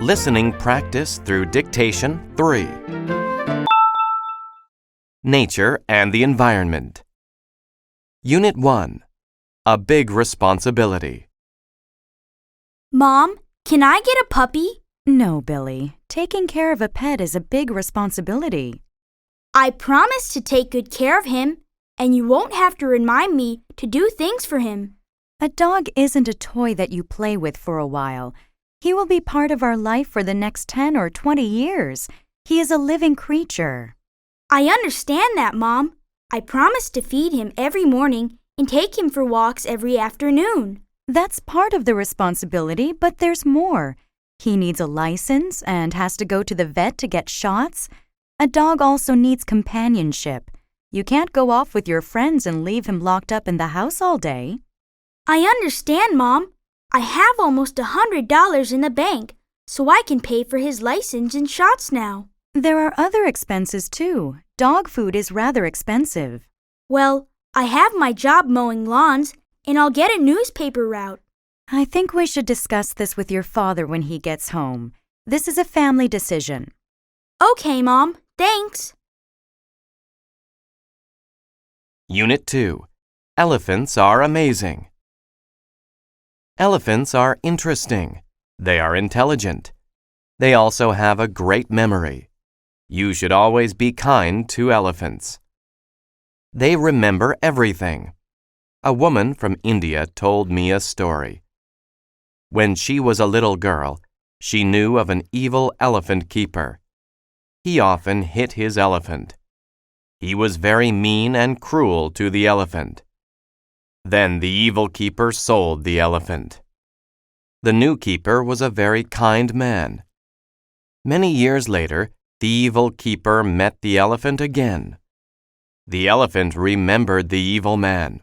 Listening Practice Through Dictation 3. Nature and the Environment. Unit 1. A Big Responsibility. Mom, can I get a puppy? No, Billy. Taking care of a pet is a big responsibility. I promise to take good care of him, and you won't have to remind me to do things for him. A dog isn't a toy that you play with for a while. He will be part of our life for the next 10 or 20 years. He is a living creature. I understand that, Mom. I promise to feed him every morning and take him for walks every afternoon. That's part of the responsibility, but there's more. He needs a license and has to go to the vet to get shots. A dog also needs companionship. You can't go off with your friends and leave him locked up in the house all day. I understand, Mom. I have almost $100 in the bank, so I can pay for his license and shots now. There are other expenses too. Dog food is rather expensive. Well, I have my job mowing lawns, and I'll get a newspaper route. I think we should discuss this with your father when he gets home. This is a family decision. Okay, Mom. Thanks. Unit 2. Elephants are amazing. Elephants are interesting. They are intelligent. They also have a great memory. You should always be kind to elephants. They remember everything. A woman from India told me a story. When she was a little girl, she knew of an evil elephant keeper. He often hit his elephant. He was very mean and cruel to the elephant. Then the evil keeper sold the elephant. The new keeper was a very kind man. Many years later, the evil keeper met the elephant again. The elephant remembered the evil man.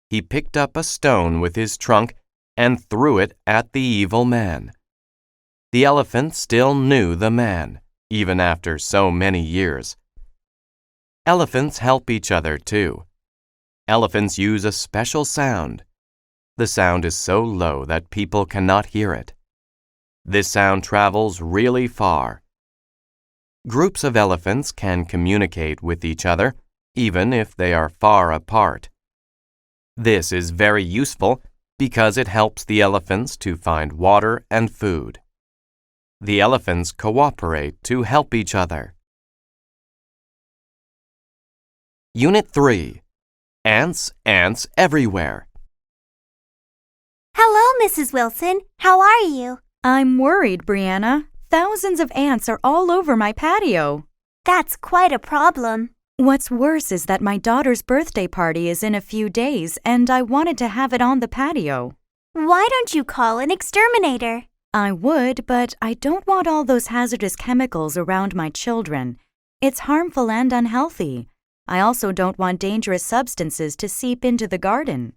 He picked up a stone with his trunk and threw it at the evil man. The elephant still knew the man, even after so many years. Elephants help each other too. Elephants use a special sound. The sound is so low that people cannot hear it. This sound travels really far. Groups of elephants can communicate with each other, even if they are far apart. This is very useful because it helps the elephants to find water and food. The elephants cooperate to help each other. Unit 3. Ants everywhere. Hello, Mrs. Wilson. How are you? I'm worried, Brianna. Thousands of ants are all over my patio. That's quite a problem. What's worse is that my daughter's birthday party is in a few days, and I wanted to have it on the patio. Why don't you call an exterminator? I would, but I don't want all those hazardous chemicals around my children. It's harmful and unhealthy. I also don't want dangerous substances to seep into the garden.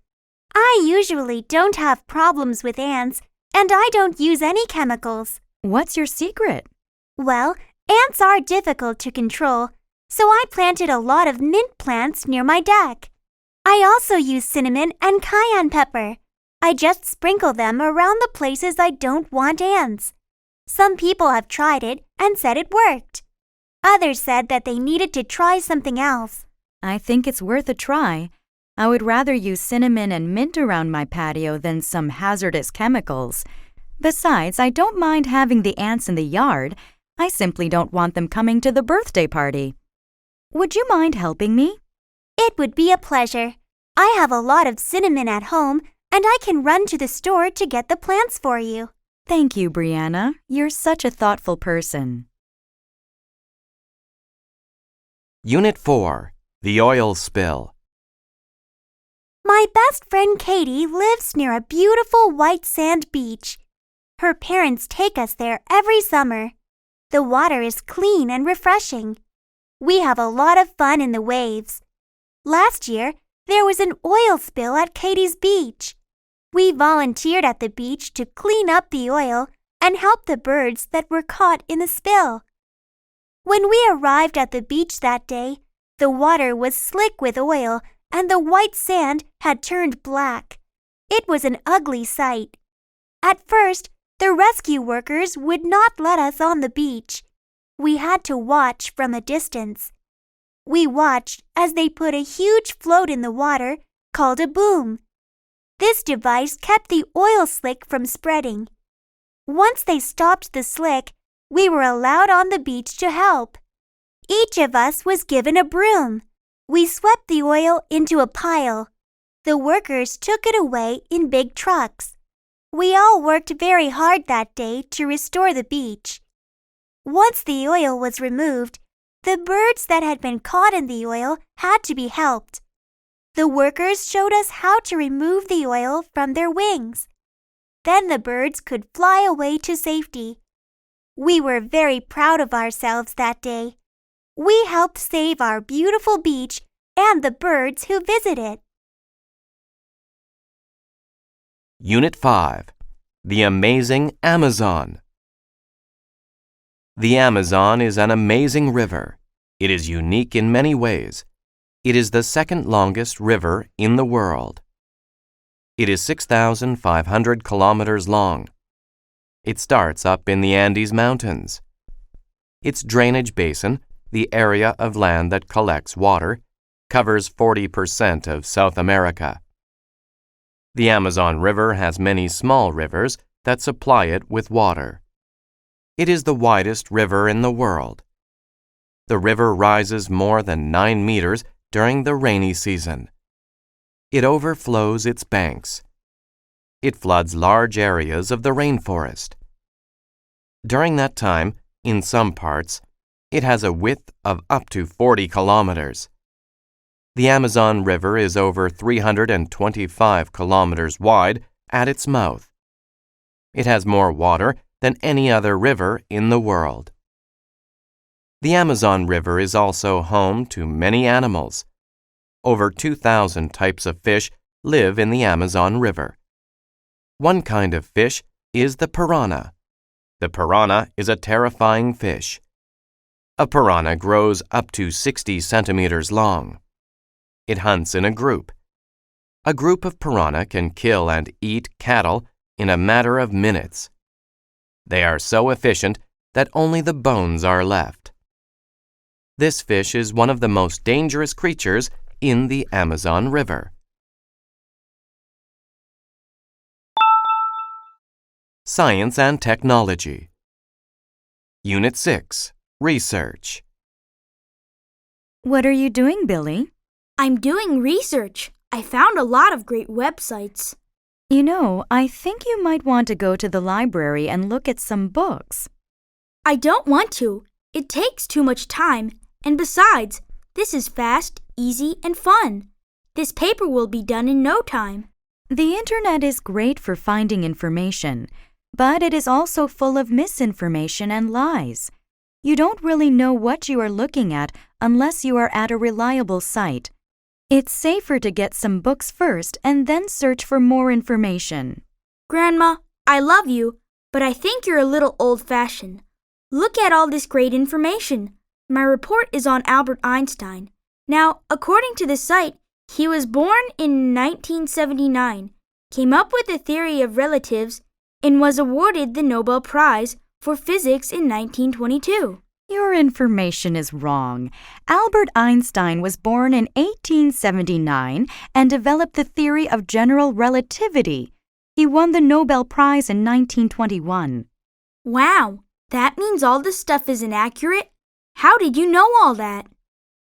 I usually don't have problems with ants, and I don't use any chemicals. What's your secret? Well, ants are difficult to control, so I planted a lot of mint plants near my deck. I also use cinnamon and cayenne pepper. I just sprinkle them around the places I don't want ants. Some people have tried it and said it worked. Others said that they needed to try something else. I think it's worth a try. I would rather use cinnamon and mint around my patio than some hazardous chemicals. Besides, I don't mind having the ants in the yard. I simply don't want them coming to the birthday party. Would you mind helping me? It would be a pleasure. I have a lot of cinnamon at home, and I can run to the store to get the plants for you. Thank you, Brianna. You're such a thoughtful person. Unit 4. The oil spill. My best friend Katie lives near a beautiful white sand beach. Her parents take us there every summer. The water is clean and refreshing. We have a lot of fun in the waves. Last year, there was an oil spill at Katie's beach. We volunteered at the beach to clean up the oil and help the birds that were caught in the spill. When we arrived at the beach that day, the water was slick with oil and the white sand had turned black. It was an ugly sight. At first, The rescue workers would not let us on the beach. We had to watch from a distance. We watched as they put a huge float in the water called a boom. This device kept the oil slick from spreading. Once they stopped the slick, we were allowed on the beach to help. Each of us was given a broom. We swept the oil into a pile. The workers took it away in big trucks. We all worked very hard that day to restore the beach. Once the oil was removed, the birds that had been caught in the oil had to be helped. The workers showed us how to remove the oil from their wings. Then the birds could fly away to safety. We were very proud of ourselves that day. We helped save our beautiful beach and the birds who visit it. Unit 5. The Amazing Amazon. The Amazon is an amazing river. It is unique in many ways. It is the second longest river in the world. It is 6,500 kilometers long. It starts up in the Andes Mountains. Its drainage basin, the area of land that collects water, covers 40% of South America. The Amazon River has many small rivers that supply it with water. It is the widest river in the world. The river rises more than 9 meters during the rainy season. It overflows its banks. It floods large areas of the rainforest. During that time, in some parts, it has a width of up to 40 kilometers. The Amazon River is over 325 kilometers wide at its mouth. It has more water than any other river in the world. The Amazon River is also home to many animals. Over 2,000 types of fish live in the Amazon River. One kind of fish is the piranha. The piranha is a terrifying fish. A piranha grows up to 60 centimeters long. It hunts in a group. A group of piranha can kill and eat cattle in a matter of minutes. They are so efficient that only the bones are left. This fish is one of the most dangerous creatures in the Amazon River. Science and Technology. Unit 6. Research. What are you doing, Billy? I'm doing research. I found a lot of great websites. You know, I think you might want to go to the library and look at some books. I don't want to. It takes too much time. And besides, this is fast, easy, and fun. This paper will be done in no time. The internet is great for finding information, but it is also full of misinformation and lies. You don't really know what you are looking at unless you are at a reliable site. It's safer to get some books first and then search for more information. Grandma, I love you, but I think you're a little old-fashioned. Look at all this great information. My report is on Albert Einstein. Now, according to the site, he was born in 1979, came up with the theory of relatives, and was awarded the Nobel Prize for Physics in 1922. Your information is wrong. Albert Einstein was born in 1879 and developed the theory of general relativity. He won the Nobel Prize in 1921. Wow, that means all this stuff is inaccurate? How did you know all that?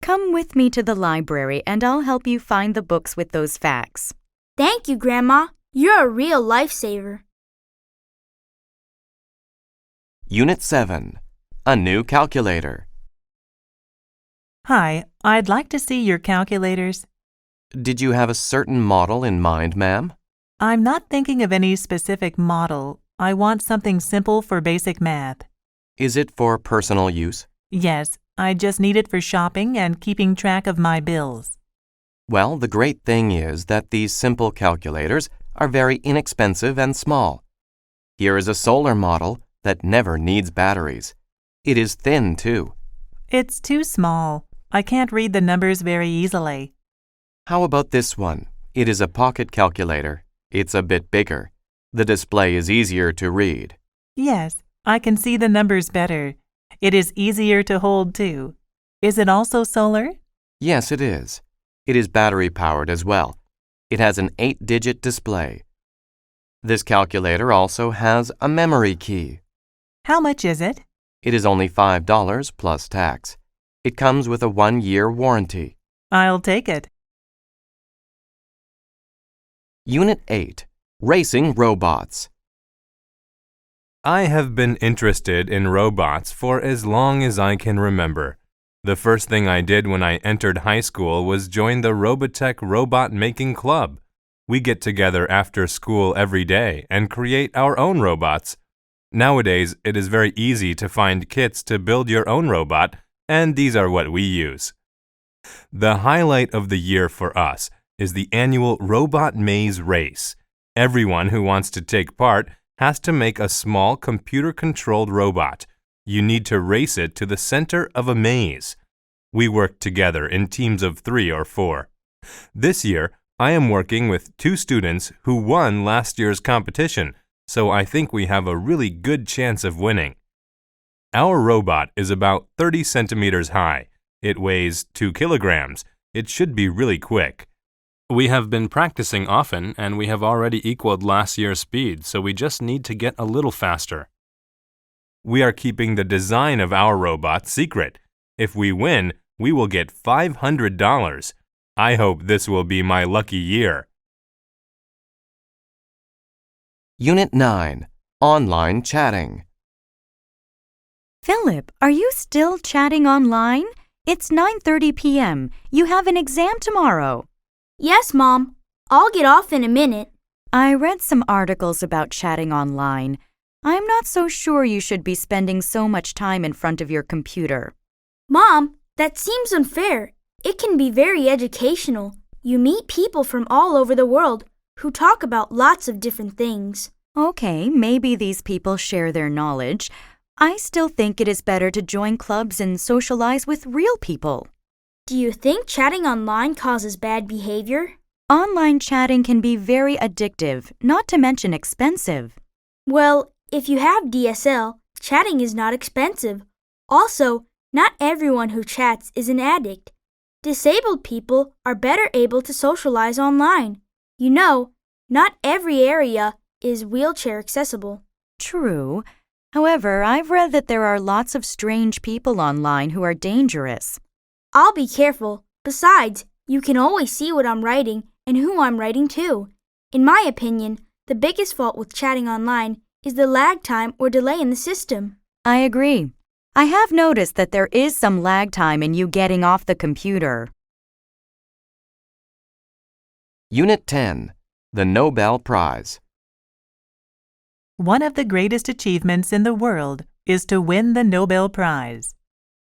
Come with me to the library and I'll help you find the books with those facts. Thank you, Grandma. You're a real lifesaver. Unit 7. A New Calculator. Hi, I'd like to see your calculators. Did you have a certain model in mind, ma'am? I'm not thinking of any specific model. I want something simple for basic math. Is it for personal use? Yes, I just need it for shopping and keeping track of my bills. Well, the great thing is that these simple calculators are very inexpensive and small. Here is a solar model that never needs batteries. It is thin, too. It's too small. I can't read the numbers very easily. How about this one? It is a pocket calculator. It's a bit bigger. The display is easier to read. Yes, I can see the numbers better. It is easier to hold, too. Is it also solar? Yes, it is. It is battery-powered as well. It has an 8-digit display. This calculator also has a memory key. How much is it? It is only $5 plus tax. It comes with a 1-year warranty. I'll take it. Unit 8. Racing Robots. I have been interested in robots for as long as I can remember. The first thing I did when I entered high school was join the Robotech Robot Making Club. We get together after school every day and create our own robots. Nowadays, it is very easy to find kits to build your own robot, and these are what we use. The highlight of the year for us is the annual Robot Maze Race. Everyone who wants to take part has to make a small computer-controlled robot. You need to race it to the center of a maze. We work together in teams of 3 or 4. This year, I am working with 2 students who won last year's competition, so I think we have a really good chance of winning. Our robot is about 30 centimeters high. It weighs 2 kilograms. It should be really quick. We have been practicing often, and we have already equaled last year's speed, so we just need to get a little faster. We are keeping the design of our robot secret. If we win, we will get $500. I hope this will be my lucky year. Unit 9. Online Chatting. Philip, are you still chatting online? It's 9:30 p.m. You have an exam tomorrow. Yes, Mom. I'll get off in a minute. I read some articles about chatting online. I'm not so sure you should be spending so much time in front of your computer. Mom, that seems unfair. It can be very educational. You meet people from all over the world who talk about lots of different things. Okay, maybe these people share their knowledge. I still think it is better to join clubs and socialize with real people. Do you think chatting online causes bad behavior? Online chatting can be very addictive, not to mention expensive. Well, if you have DSL, chatting is not expensive. Also, not everyone who chats is an addict. Disabled people are better able to socialize online. You know, not every area is wheelchair accessible. True. However, I've read that there are lots of strange people online who are dangerous. I'll be careful. Besides, you can always see what I'm writing and who I'm writing to. In my opinion, the biggest fault with chatting online is the lag time or delay in the system. I agree. I have noticed that there is some lag time in you getting off the computer. Unit 10. The Nobel Prize. One of the greatest achievements in the world is to win the Nobel Prize.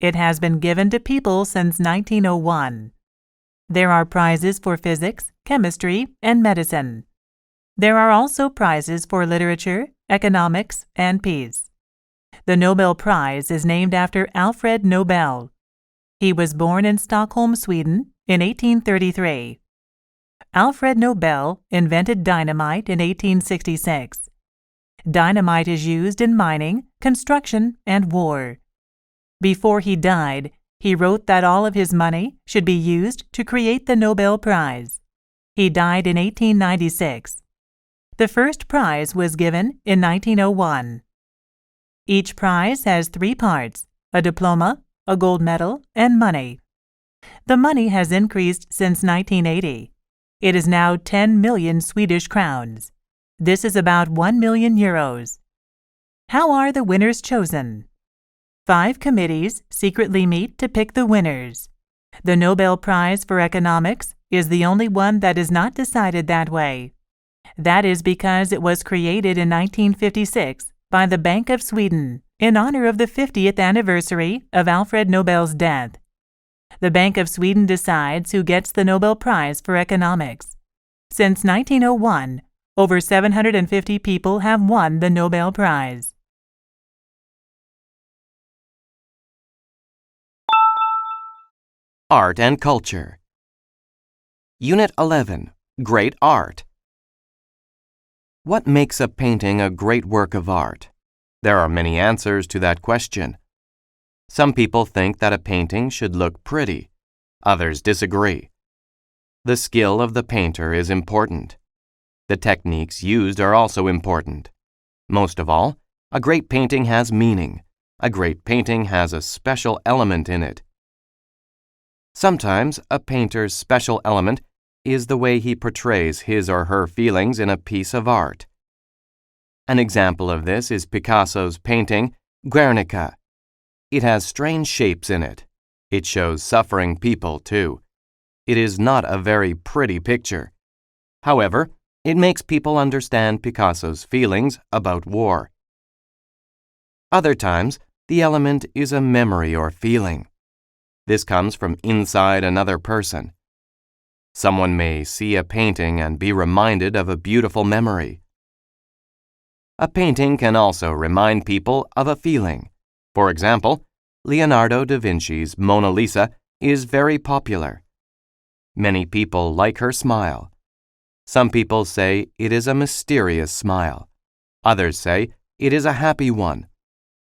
It has been given to people since 1901. There are prizes for physics, chemistry, and medicine. There are also prizes for literature, economics, and peace. The Nobel Prize is named after Alfred Nobel. He was born in Stockholm, Sweden, in 1833. Alfred Nobel invented dynamite in 1866. Dynamite is used in mining, construction, and war. Before he died, he wrote that all of his money should be used to create the Nobel Prize. He died in 1896. The first prize was given in 1901. Each prize has 3 parts: a diploma, a gold medal, and money. The money has increased since 1980. It is now 10 million Swedish crowns. This is about 1 million euros. How are the winners chosen? 5 committees secretly meet to pick the winners. The Nobel Prize for Economics is the only one that is not decided that way. That is because it was created in 1956 by the Bank of Sweden in honor of the 50th anniversary of Alfred Nobel's death. The Bank of Sweden decides who gets the Nobel Prize for Economics. Since 1901, over 750 people have won the Nobel Prize. Art and Culture. Unit 11. Great Art. What makes a painting a great work of art? There are many answers to that question. Some people think that a painting should look pretty. Others disagree. The skill of the painter is important. The techniques used are also important. Most of all, a great painting has meaning. A great painting has a special element in it. Sometimes a painter's special element is the way he portrays his or her feelings in a piece of art. An example of this is Picasso's painting, Guernica. It has strange shapes in it. It shows suffering people, too. It is not a very pretty picture. However, it makes people understand Picasso's feelings about war. Other times, the element is a memory or feeling. This comes from inside another person. Someone may see a painting and be reminded of a beautiful memory. A painting can also remind people of a feeling. For example, Leonardo da Vinci's Mona Lisa is very popular. Many people like her smile. Some people say it is a mysterious smile. Others say it is a happy one.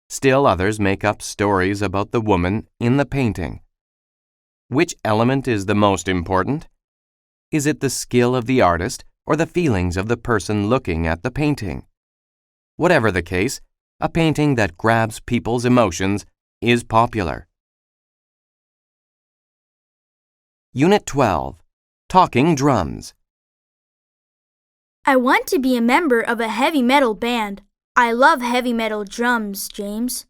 Still others make up stories about the woman in the painting. Which element is the most important? Is it the skill of the artist or the feelings of the person looking at the painting? Whatever the case, a painting that grabs people's emotions is popular. Unit 12. Talking Drums. I want to be a member of a heavy metal band. I love heavy metal drums, James.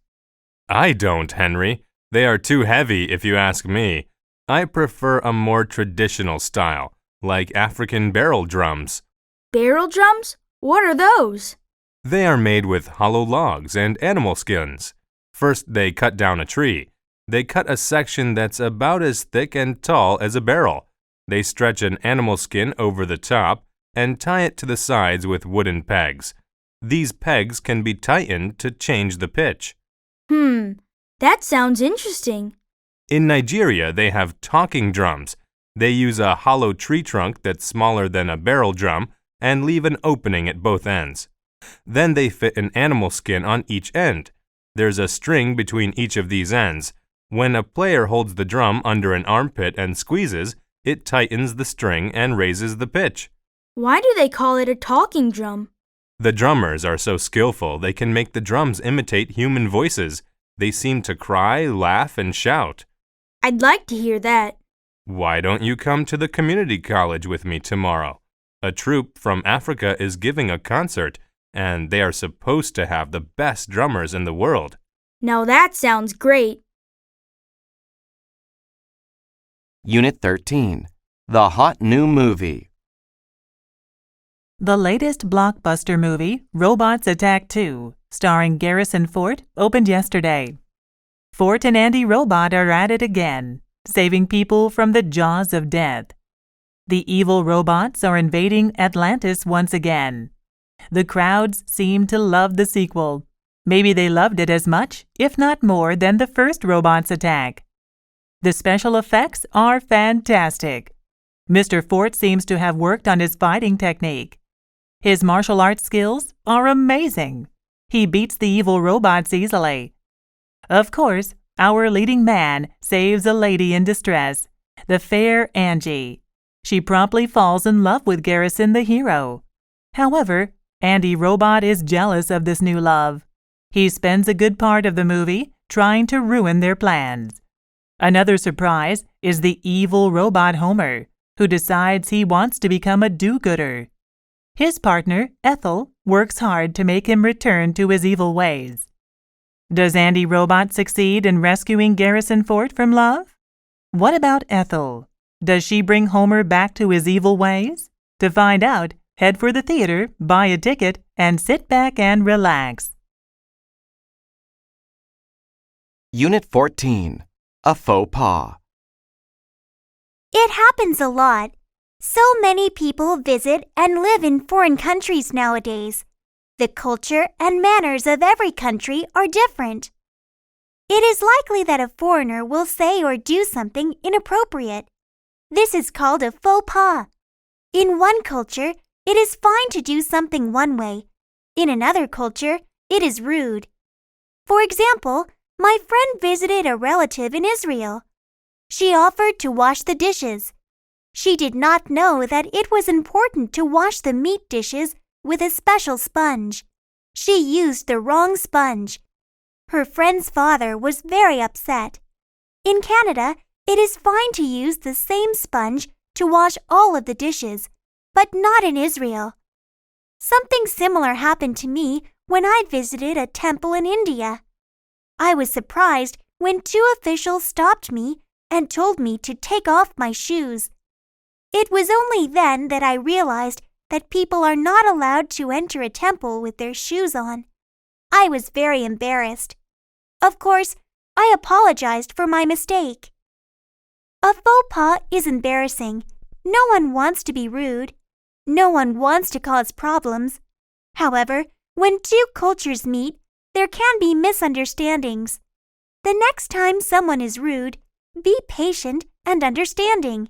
I don't, Henry. They are too heavy if you ask me. I prefer a more traditional style, like African barrel drums. Barrel drums? What are those? They are made with hollow logs and animal skins. First, they cut down a tree. They cut a section that's about as thick and tall as a barrel. They stretch an animal skin over the top and tie it to the sides with wooden pegs. These pegs can be tightened to change the pitch. That sounds interesting. In Nigeria, they have talking drums. They use a hollow tree trunk that's smaller than a barrel drum and leave an opening at both ends. Then they fit an animal skin on each end. There's a string between each of these ends. When a player holds the drum under an armpit and squeezes, it tightens the string and raises the pitch. Why do they call it a talking drum? The drummers are so skillful they can make the drums imitate human voices. They seem to cry, laugh, and shout. I'd like to hear that. Why don't you come to the community college with me tomorrow? A troupe from Africa is giving a concert, and they are supposed to have the best drummers in the world. Now that sounds great. Unit 13. The Hot New Movie. The latest blockbuster movie, Robots Attack 2, starring Garrison Fort, opened yesterday. Fort and Andy Robot are at it again, saving people from the jaws of death. The evil robots are invading Atlantis once again. The crowds seem to love the sequel. Maybe they loved it as much, if not more, than the first Robots Attack. The special effects are fantastic. Mr. Fort seems to have worked on his fighting technique. His martial arts skills are amazing. He beats the evil robots easily. Of course, our leading man saves a lady in distress, the fair Angie. She promptly falls in love with Garrison the hero. However, Andy Robot is jealous of this new love. He spends a good part of the movie trying to ruin their plans. Another surprise is the evil robot Homer, who decides he wants to become a do-gooder. His partner, Ethel, works hard to make him return to his evil ways. Does Andy Robot succeed in rescuing Garrison Fort from love? What about Ethel? Does she bring Homer back to his evil ways? To find out, head for the theater, buy a ticket, and sit back and relax. Unit 14. A Faux Pas. It happens a lot. So many people visit and live in foreign countries nowadays. The culture and manners of every country are different. It is likely that a foreigner will say or do something inappropriate. This is called a faux pas. In one culture, it is fine to do something one way. In another culture, it is rude. For example, my friend visited a relative in Israel. She offered to wash the dishes. She did not know that it was important to wash the meat dishes with a special sponge. She used the wrong sponge. Her friend's father was very upset. In Canada, it is fine to use the same sponge to wash all of the dishes, but not in Israel. Something similar happened to me when I visited a temple in India. I was surprised when two officials stopped me and told me to take off my shoes. It was only then that I realized that people are not allowed to enter a temple with their shoes on. I was very embarrassed. Of course, I apologized for my mistake. A faux pas is embarrassing. No one wants to be rude. No one wants to cause problems. However, when two cultures meet, there can be misunderstandings. The next time someone is rude, be patient and understanding.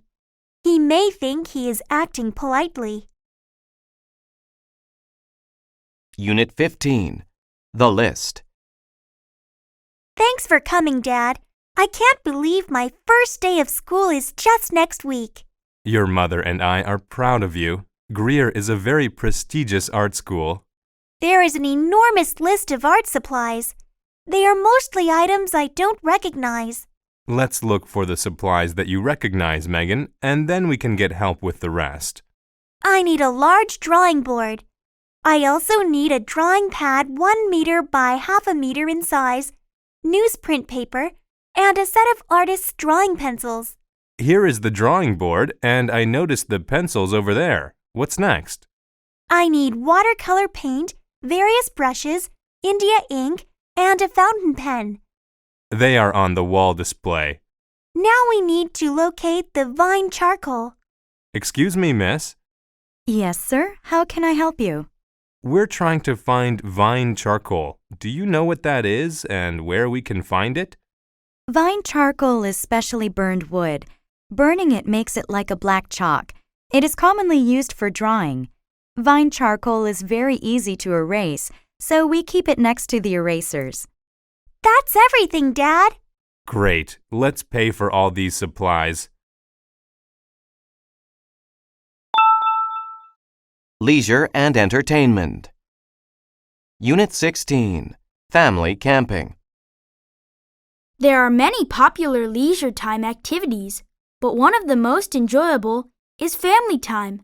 He may think he is acting politely. Unit 15. The List. Thanks for coming, Dad. I can't believe my first day of school is just next week. Your mother and I are proud of you. Greer is a very prestigious art school. There is an enormous list of art supplies. They are mostly items I don't recognize. Let's look for the supplies that you recognize, Megan, and then we can get help with the rest. I need a large drawing board. I also need a drawing pad 1 meter by half a meter in size, newsprint paper, and a set of artist's drawing pencils. Here is the drawing board, and I noticed the pencils over there. What's next? I need watercolor paint, various brushes, India ink, and a fountain pen. They are on the wall display. Now we need to locate the vine charcoal. Excuse me, miss. Yes, sir. How can I help you? We're trying to find vine charcoal. Do you know what that is and where we can find it? Vine charcoal is specially burned wood. Burning it makes it like a black chalk. It is commonly used for drawing. Vine charcoal is very easy to erase, so we keep it next to the erasers. That's everything, Dad. Great. Let's pay for all these supplies. Leisure and Entertainment. Unit 16. Family Camping. There are many popular leisure time activities, but one of the most enjoyable is family time.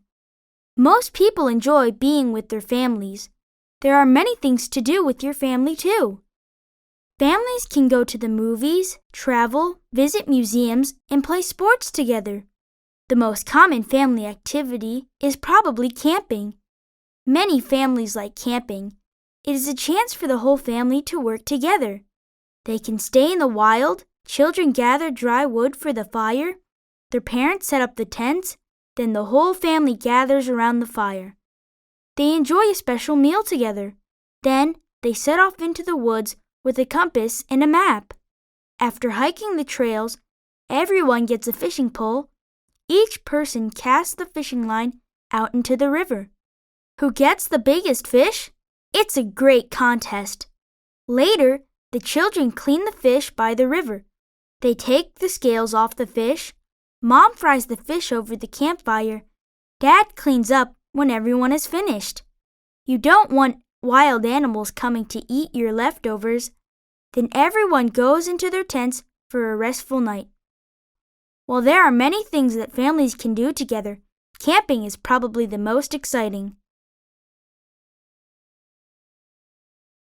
Most people enjoy being with their families. There are many things to do with your family, too. Families can go to the movies, travel, visit museums, and play sports together. The most common family activity is probably camping. Many families like camping. It is a chance for the whole family to work together. They can stay in the wild, children gather dry wood for the fire, their parents set up the tents, then the whole family gathers around the fire. They enjoy a special meal together. Then they set off into the woods with a compass and a map. After hiking the trails, everyone gets a fishing pole. Each person casts the fishing line out into the river. Who gets the biggest fish? It's a great contest. Later, the children clean the fish by the river. They take the scales off the fish. Mom fries the fish over the campfire. Dad cleans up when everyone is finished. You don't want wild animals coming to eat your leftovers. Then everyone goes into their tents for a restful night. While there are many things that families can do together, camping is probably the most exciting.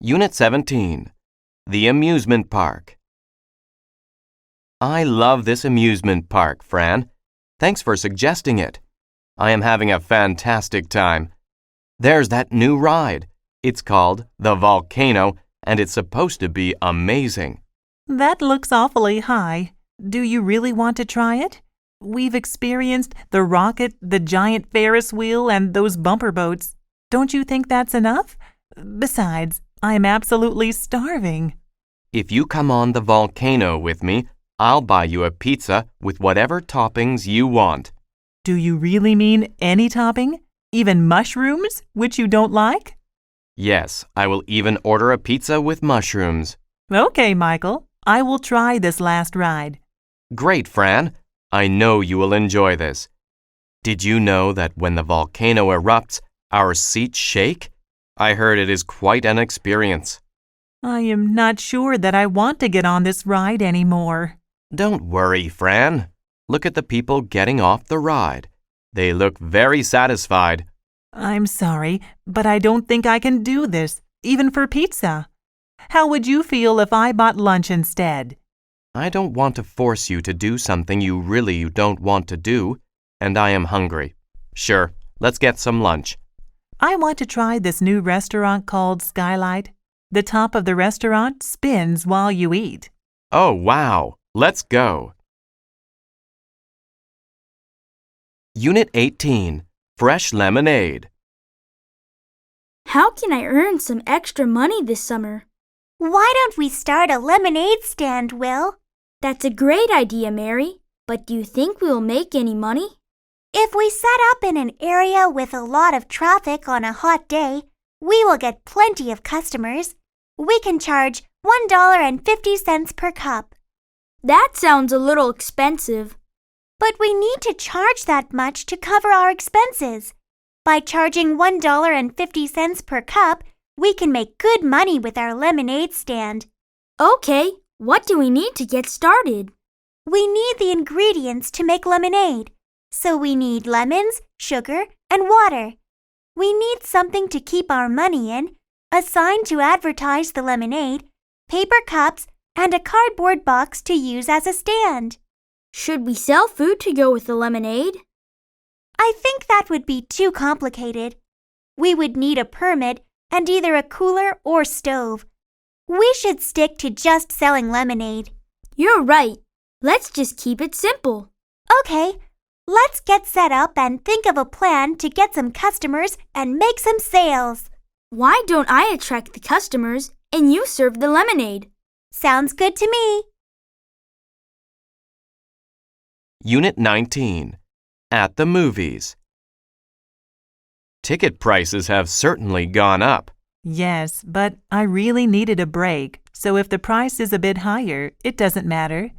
Unit 17. The Amusement Park. I love this amusement park, Fran. Thanks for suggesting it. I am having a fantastic time. There's that new ride. It's called the Volcano, and it's supposed to be amazing. That looks awfully high. Do you really want to try it? We've experienced the rocket, the giant Ferris wheel, and those bumper boats. Don't you think that's enough? Besides, I'm absolutely starving. If you come on the volcano with me, I'll buy you a pizza with whatever toppings you want. Do you really mean any topping? Even mushrooms, which you don't like? Yes, I will even order a pizza with mushrooms. Okay, Michael. I will try this last ride. Great, Fran. I know you will enjoy this. Did you know that when the volcano erupts, our seats shake? I heard it is quite an experience. I am not sure that I want to get on this ride anymore. Don't worry, Fran. Look at the people getting off the ride. They look very satisfied. I'm sorry, but I don't think I can do this, even for pizza. How would you feel if I bought lunch instead? I don't want to force you to do something you really don't want to do, and I am hungry. Sure, let's get some lunch. I want to try this new restaurant called Skylight. The top of the restaurant spins while you eat. Oh, wow. Let's go. Unit 18, Fresh Lemonade. How can I earn some extra money this summer? Why don't we start a lemonade stand, Will? That's a great idea, Mary. But do you think we will make any money? If we set up in an area with a lot of traffic on a hot day, we will get plenty of customers. We can charge $1.50 per cup. That sounds a little expensive. But we need to charge that much to cover our expenses. By charging $1.50 per cup, we can make good money with our lemonade stand. Okay, what do we need to get started? We need the ingredients to make lemonade. So we need lemons, sugar, and water. We need something to keep our money in, a sign to advertise the lemonade, paper cups, and a cardboard box to use as a stand. Should we sell food to go with the lemonade? I think that would be too complicated. We would need a permit and either a cooler or stove. We should stick to just selling lemonade. You're right. Let's just keep it simple. Okay, let's get set up and think of a plan to get some customers and make some sales. Why don't I attract the customers and you serve the lemonade? Sounds good to me. Unit 19, At the Movies. Ticket prices have certainly gone up. Yes, but I really needed a break, so if the price is a bit higher, it doesn't matter.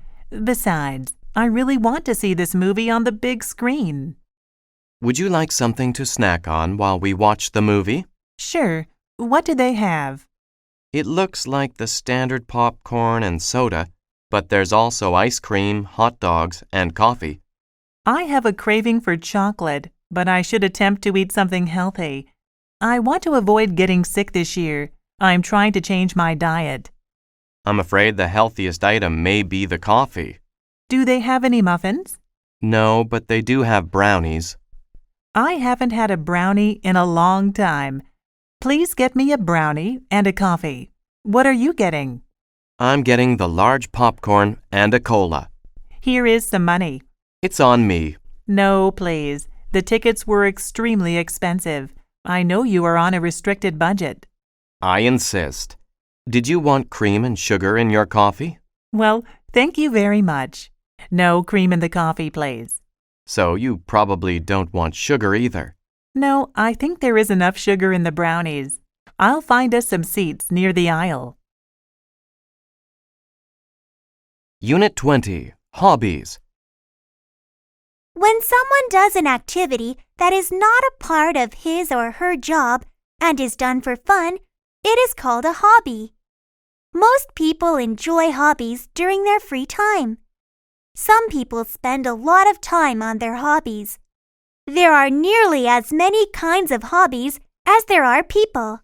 Besides, I really want to see this movie on the big screen. Would you like something to snack on while we watch the movie? Sure. What do they have? It looks like the standard popcorn and soda, but there's also ice cream, hot dogs, and coffee. I have a craving for chocolate, but I should attempt to eat something healthy. I want to avoid getting sick this year. I'm trying to change my diet. I'm afraid the healthiest item may be the coffee. Do they have any muffins? No, but they do have brownies. I haven't had a brownie in a long time. Please get me a brownie and a coffee. What are you getting? I'm getting the large popcorn and a cola. Here is some money. It's on me. No, please. The tickets were extremely expensive. I know you are on a restricted budget. I insist. Did you want cream and sugar in your coffee? Well, thank you very much. No cream in the coffee, please. So you probably don't want sugar either. No, I think there is enough sugar in the brownies. I'll find us some seats near the aisle. Unit 20, Hobbies. When someone does an activity that is not a part of his or her job and is done for fun, it is called a hobby. Most people enjoy hobbies during their free time. Some people spend a lot of time on their hobbies. There are nearly as many kinds of hobbies as there are people.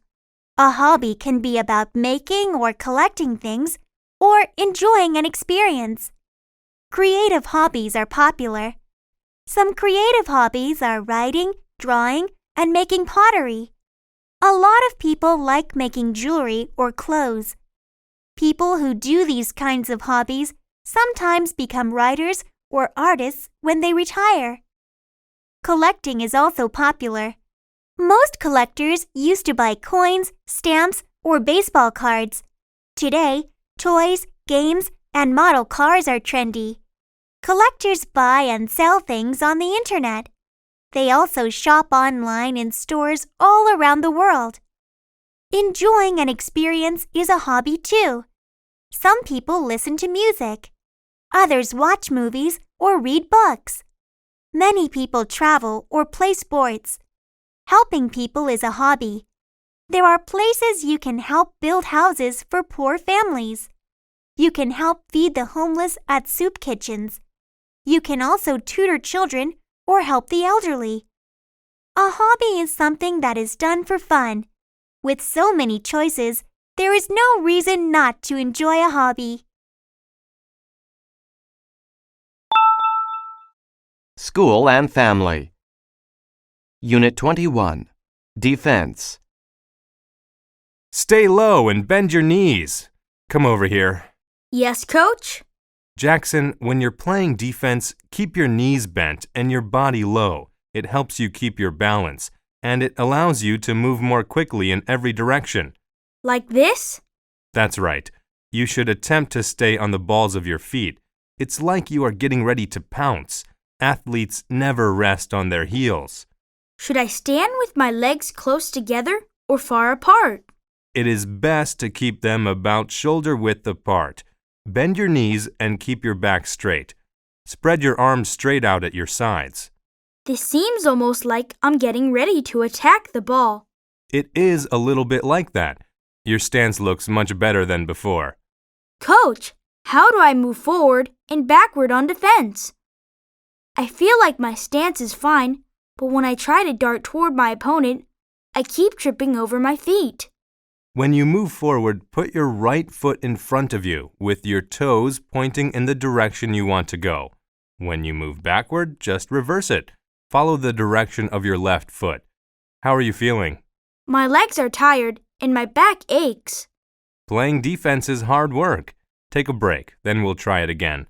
A hobby can be about making or collecting things or enjoying an experience. Creative hobbies are popular. Some creative hobbies are writing, drawing, and making pottery. A lot of people like making jewelry or clothes. People who do these kinds of hobbies sometimes become writers or artists when they retire. Collecting is also popular. Most collectors used to buy coins, stamps, or baseball cards. Today, toys, games, and model cars are trendy. Collectors buy and sell things on the internet. They also shop online in stores all around the world. Enjoying an experience is a hobby too. Some people listen to music. Others watch movies or read books. Many people travel or play sports. Helping people is a hobby. There are places you can help build houses for poor families. You can help feed the homeless at soup kitchens. You can also tutor children or help the elderly. A hobby is something that is done for fun. With so many choices, there is no reason not to enjoy a hobby. School and Family. Unit 21. Defense. Stay low and bend your knees. Come over here. Yes, Coach? Jackson, when you're playing defense, keep your knees bent and your body low. It helps you keep your balance, and it allows you to move more quickly in every direction. Like this? That's right. You should attempt to stay on the balls of your feet. It's like you are getting ready to pounce. Athletes never rest on their heels. Should I stand with my legs close together or far apart? It is best to keep them about shoulder width apart. Bend your knees and keep your back straight. Spread your arms straight out at your sides. This seems almost like I'm getting ready to attack the ball. It is a little bit like that. Your stance looks much better than before. Coach, how do I move forward and backward on defense? I feel like my stance is fine, but when I try to dart toward my opponent, I keep tripping over my feet. When you move forward, put your right foot in front of you, with your toes pointing in the direction you want to go. When you move backward, just reverse it. Follow the direction of your left foot. How are you feeling? My legs are tired and my back aches. Playing defense is hard work. Take a break, then we'll try it again.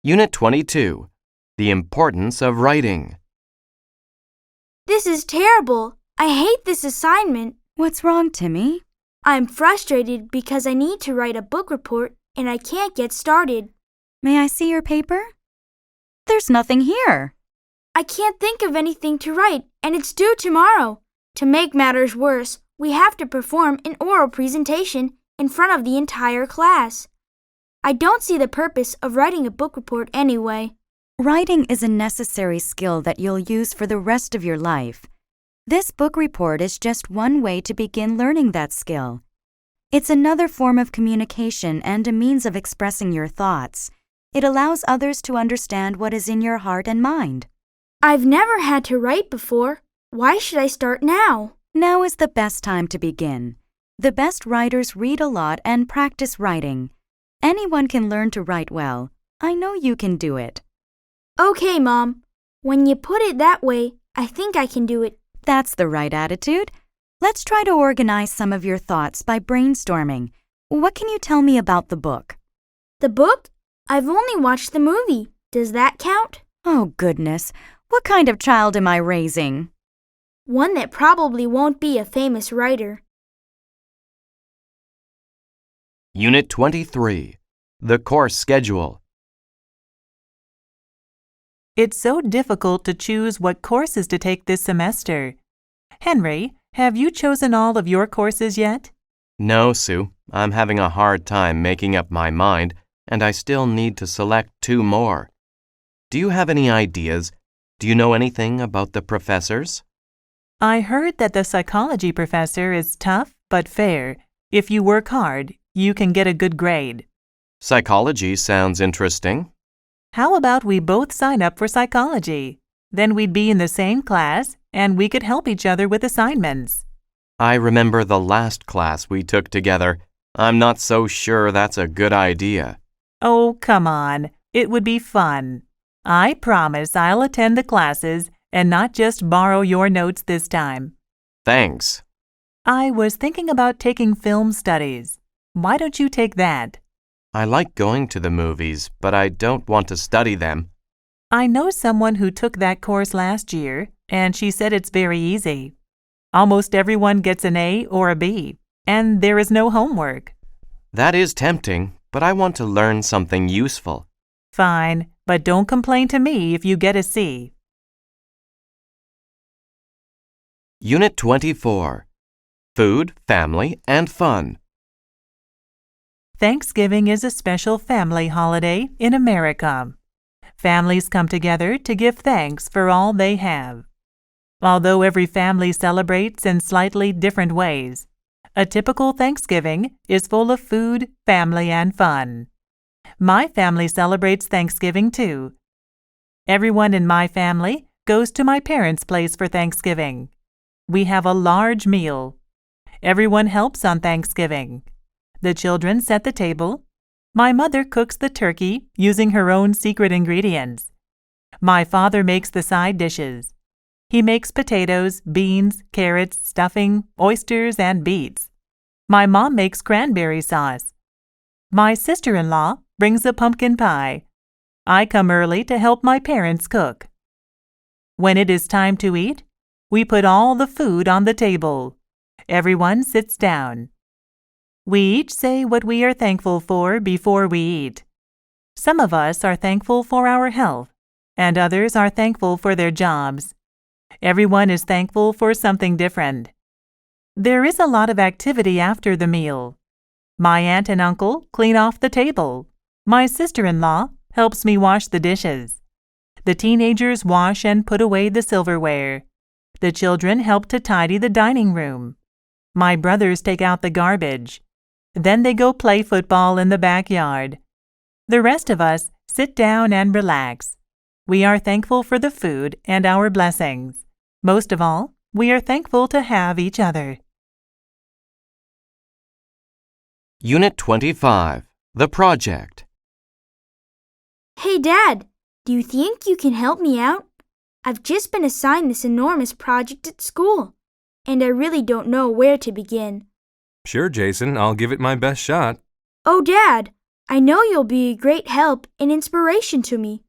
Unit 22. The importance of writing. This is terrible. I hate this assignment. What's wrong, Timmy? I'm frustrated because I need to write a book report and I can't get started. May I see your paper? There's nothing here. I can't think of anything to write, and it's due tomorrow. To make matters worse, we have to perform an oral presentation in front of the entire class. I don't see the purpose of writing a book report anyway. Writing is a necessary skill that you'll use for the rest of your life. This book report is just one way to begin learning that skill. It's another form of communication and a means of expressing your thoughts. It allows others to understand what is in your heart and mind. I've never had to write before. Why should I start now? Now is the best time to begin. The best writers read a lot and practice writing. Anyone can learn to write well. I know you can do it. Okay, Mom. When you put it that way, I think I can do it. That's the right attitude. Let's try to organize some of your thoughts by brainstorming. What can you tell me about the book? The book? I've only watched the movie. Does that count? Oh, goodness. What kind of child am I raising? One that probably won't be a famous writer. Unit 23. The course schedule. It's so difficult to choose what courses to take this semester. Henry, have you chosen all of your courses yet? No, Sue. I'm having a hard time making up my mind, and I still need to select 2 more. Do you have any ideas? Do you know anything about the professors? I heard that the psychology professor is tough but fair. If you work hard, you can get a good grade. Psychology sounds interesting. How about we both sign up for psychology? Then we'd be in the same class, and we could help each other with assignments. I remember the last class we took together. I'm not so sure that's a good idea. Oh, come on. It would be fun. I promise I'll attend the classes and not just borrow your notes this time. Thanks. I was thinking about taking film studies. Why don't you take that? I like going to the movies, but I don't want to study them. I know someone who took that course last year, and she said it's very easy. Almost everyone gets an A or a B, and there is no homework. That is tempting, but I want to learn something useful. Fine. but don't complain to me if you get a C. Unit 24. Food, Family, and Fun. Thanksgiving is a special family holiday in America. Families come together to give thanks for all they have. Although every family celebrates in slightly different ways, a typical Thanksgiving is full of food, family, and fun. My family celebrates Thanksgiving too. Everyone in my family goes to my parents' place for Thanksgiving. We have a large meal. Everyone helps on Thanksgiving. The children set the table. My mother cooks the turkey using her own secret ingredients. My father makes the side dishes. He makes potatoes, beans, carrots, stuffing, oysters, and beets. My mom makes cranberry sauce. My sister-in-law brings a pumpkin pie. I come early to help my parents cook. When it is time to eat, we put all the food on the table. Everyone sits down. We each say what we are thankful for before we eat. Some of us are thankful for our health, and others are thankful for their jobs. Everyone is thankful for something different. There is a lot of activity after the meal. My aunt and uncle clean off the table. My sister-in-law helps me wash the dishes. The teenagers wash and put away the silverware. The children help to tidy the dining room. My brothers take out the garbage. Then they go play football in the backyard. The rest of us sit down and relax. We are thankful for the food and our blessings. Most of all, we are thankful to have each other. Unit 25. The Project. Hey, Dad, do you think you can help me out? I've just been assigned this enormous project at school, and I really don't know where to begin. Sure, Jason, I'll give it my best shot. Oh, Dad, I know you'll be a great help and inspiration to me.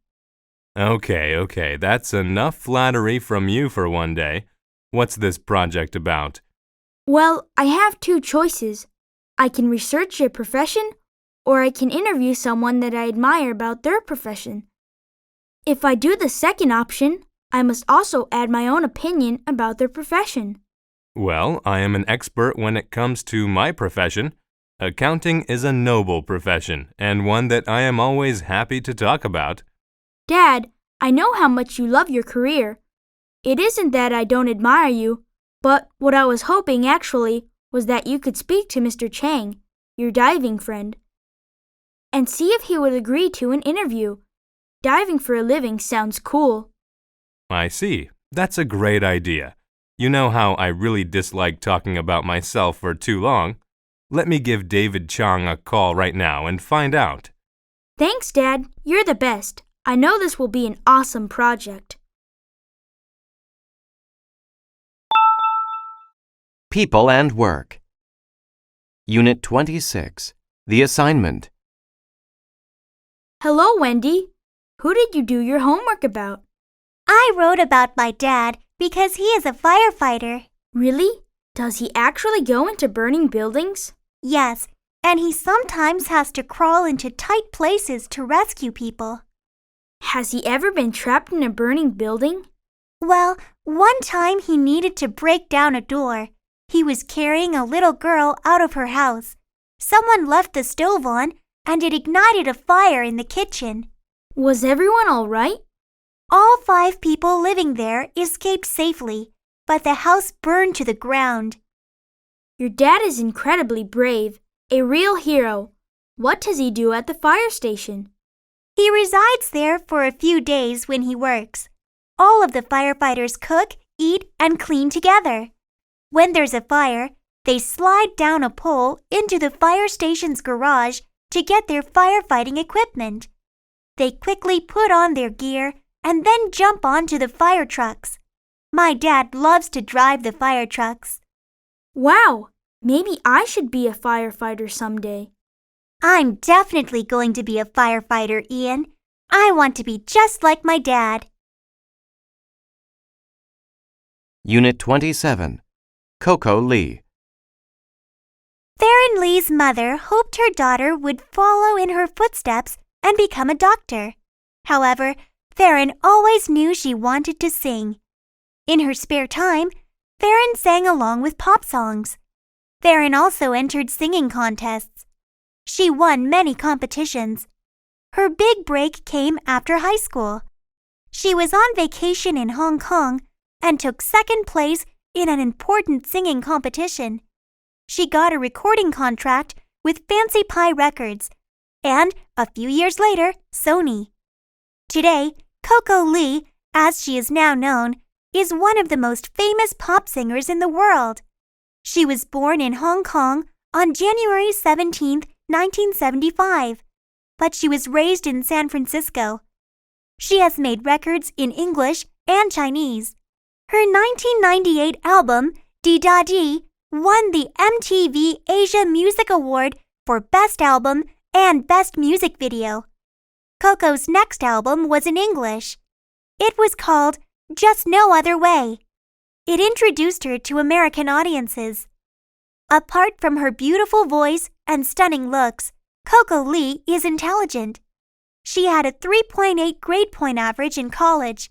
Okay, that's enough flattery from you for one day. What's this project about? Well, I have two choices. I can research a profession, or I can interview someone that I admire about their profession. If I do the second option, I must also add my own opinion about their profession. Well, I am an expert when it comes to my profession. Accounting is a noble profession, and one that I am always happy to talk about. Dad, I know how much you love your career. It isn't that I don't admire you, but what I was hoping actually was that you could speak to Mr. Chang, your diving friend, and see if he would agree to an interview. Diving for a living sounds cool. I see. That's a great idea. You know how I really dislike talking about myself for too long. Let me give David Chang a call right now and find out. Thanks, Dad. You're the best. I know this will be an awesome project. People and Work. Unit 26. The Assignment. Hello, Wendy. Who did you do your homework about? I wrote about my dad because he is a firefighter. Really? Does he actually go into burning buildings? Yes, and he sometimes has to crawl into tight places to rescue people. Has he ever been trapped in a burning building? Well, one time he needed to break down a door. He was carrying a little girl out of her house. Someone left the stove on, and it ignited a fire in the kitchen. Was everyone all right? All 5 people living there escaped safely, but the house burned to the ground. Your dad is incredibly brave, a real hero. What does he do at the fire station? He resides there for a few days when he works. All of the firefighters cook, eat, and clean together. When there's a fire, they slide down a pole into the fire station's garage to get their firefighting equipment. They quickly put on their gear and then jump onto the fire trucks. My dad loves to drive the fire trucks. Wow! Maybe I should be a firefighter someday. I'm definitely going to be a firefighter, Ian. I want to be just like my dad. Unit 27. Coco Lee. Theron Lee's mother hoped her daughter would follow in her footsteps and become a doctor. However, Theron always knew she wanted to sing. In her spare time, Theron sang along with pop songs. Theron also entered singing contests. She won many competitions. Her big break came after high school. She was on vacation in Hong Kong and took second place in an important singing competition. She got a recording contract with Fancy Pie Records and, a few years later, Sony. Today, Coco Lee, as she is now known, is one of the most famous pop singers in the world. She was born in Hong Kong on January 17, 1975, but she was raised in San Francisco. She has made records in English and Chinese. Her 1998 album, Di Da Di, won the MTV Asia Music Award for Best Album and Best Music Video. Coco's next album was in English. It was called Just No Other Way. It introduced her to American audiences. Apart from her beautiful voice and stunning looks, Coco Lee is intelligent. She had a 3.8 grade point average in college.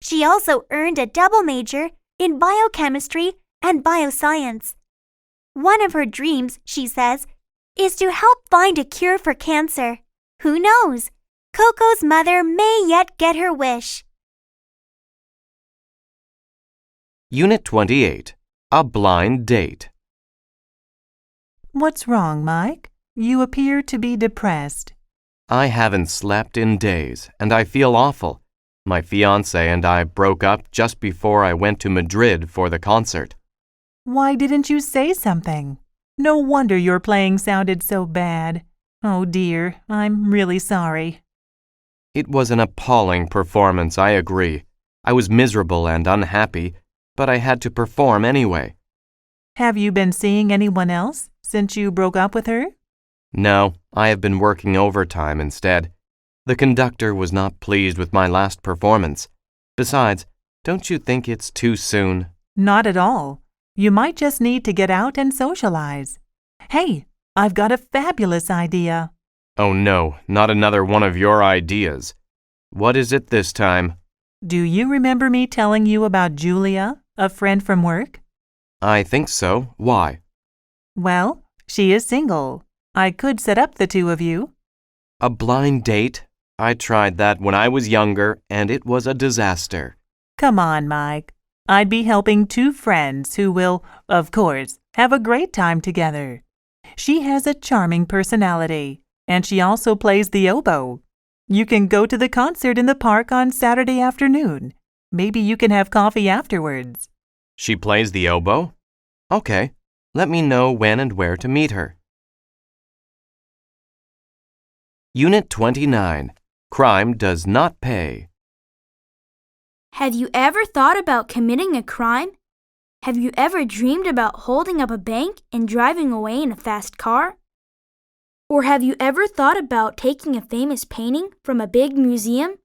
She also earned a double major in biochemistry and bioscience. One of her dreams, she says, is to help find a cure for cancer. Who knows? Coco's mother may yet get her wish. Unit 28. A Blind Date. What's wrong, Mike? You appear to be depressed. I haven't slept in days, and I feel awful. My fiancé and I broke up just before I went to Madrid for the concert. Why didn't you say something? No wonder your playing sounded so bad. Oh dear, I'm really sorry. It was an appalling performance, I agree. I was miserable and unhappy, but I had to perform anyway. Have you been seeing anyone else since you broke up with her? No, I have been working overtime instead. The conductor was not pleased with my last performance. Besides, don't you think it's too soon? Not at all. You might just need to get out and socialize. Hey, I've got a fabulous idea. Oh no, not another one of your ideas. What is it this time? Do you remember me telling you about Julia, a friend from work? I think so. Why? Well, she is single. I could set up the two of you. A blind date? I tried that when I was younger, and it was a disaster. Come on, Mike. I'd be helping two friends who will, of course, have a great time together. She has a charming personality, and she also plays the oboe. You can go to the concert in the park on Saturday afternoon. Maybe you can have coffee afterwards. She plays the oboe? Okay. Let me know when and where to meet her. Unit 29. Crime does not pay. Have you ever thought about committing a crime? Have you ever dreamed about holding up a bank and driving away in a fast car? Or have you ever thought about taking a famous painting from a big museum?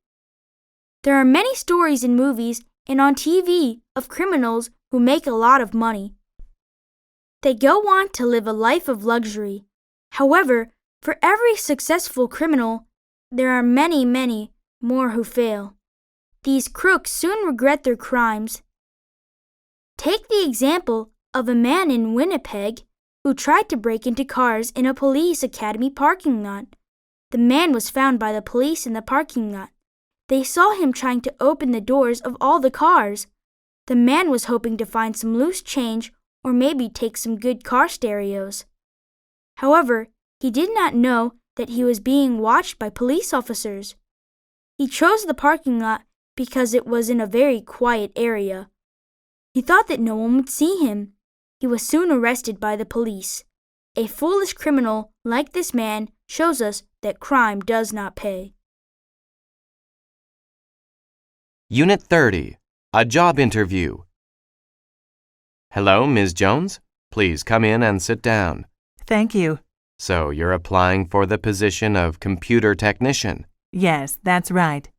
There are many stories in movies and on TV of criminals who make a lot of money. They go on to live a life of luxury. However, for every successful criminal, there are many, many more who fail. These crooks soon regret their crimes. Take the example of a man in Winnipeg who tried to break into cars in a police academy parking lot. The man was found by the police in the parking lot. They saw him trying to open the doors of all the cars. The man was hoping to find some loose change or maybe take some good car stereos. However, he did not know that he was being watched by police officers. He chose the parking lot because it was in a very quiet area. He thought that no one would see him. He was soon arrested by the police. A foolish criminal like this man shows us that crime does not pay. Unit 30. A job interview. Hello, Ms. Jones. Please come in and sit down. Thank you. So you're applying for the position of computer technician? Yes, that's right.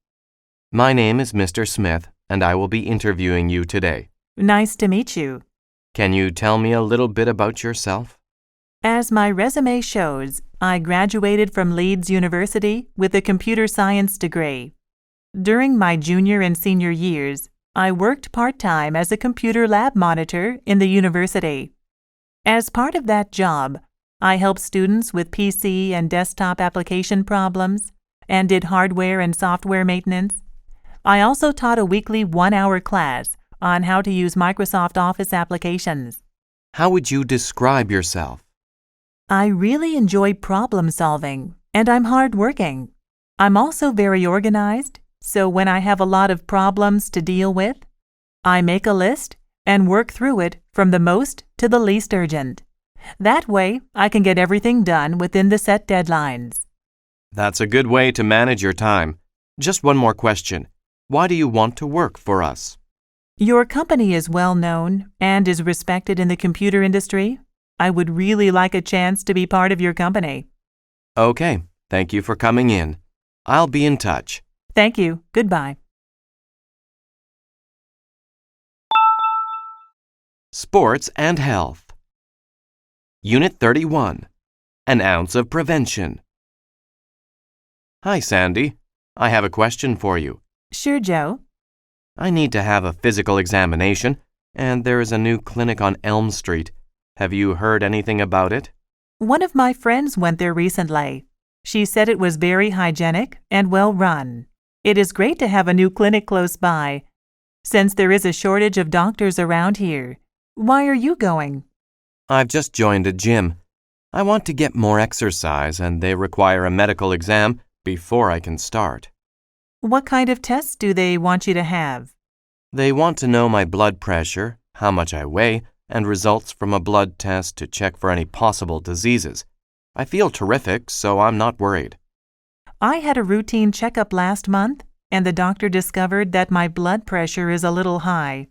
My name is Mr. Smith, and I will be interviewing you today. Nice to meet you. Can you tell me a little bit about yourself? As my resume shows, I graduated from Leeds University with a computer science degree. During my junior and senior years, I worked part-time as a computer lab monitor in the university. As part of that job, I helped students with PC and desktop application problems and did hardware and software maintenance. I also taught a weekly 1-hour class on how to use Microsoft Office applications. How would you describe yourself? I really enjoy problem solving, and I'm hardworking. I'm also very organized, so when I have a lot of problems to deal with, I make a list and work through it from the most to the least urgent. That way, I can get everything done within the set deadlines. That's a good way to manage your time. Just one more question. Why do you want to work for us? Your company is well known and is respected in the computer industry. I would really like a chance to be part of your company. Okay, thank you for coming in. I'll be in touch. Thank you. Goodbye. Sports and Health. Unit 31. An ounce of prevention. Hi, Sandy. I have a question for you. Sure, Joe. I need to have a physical examination, and there is a new clinic on Elm Street. Have you heard anything about it? One of my friends went there recently. She said it was very hygienic and well run. It is great to have a new clinic close by, since there is a shortage of doctors around here. Why are you going? I've just joined a gym. I want to get more exercise, and they require a medical exam before I can start. What kind of tests do they want you to have? They want to know my blood pressure, how much I weigh, and results from a blood test to check for any possible diseases. I feel terrific, so I'm not worried. I had a routine checkup last month, and the doctor discovered that my blood pressure is a little high.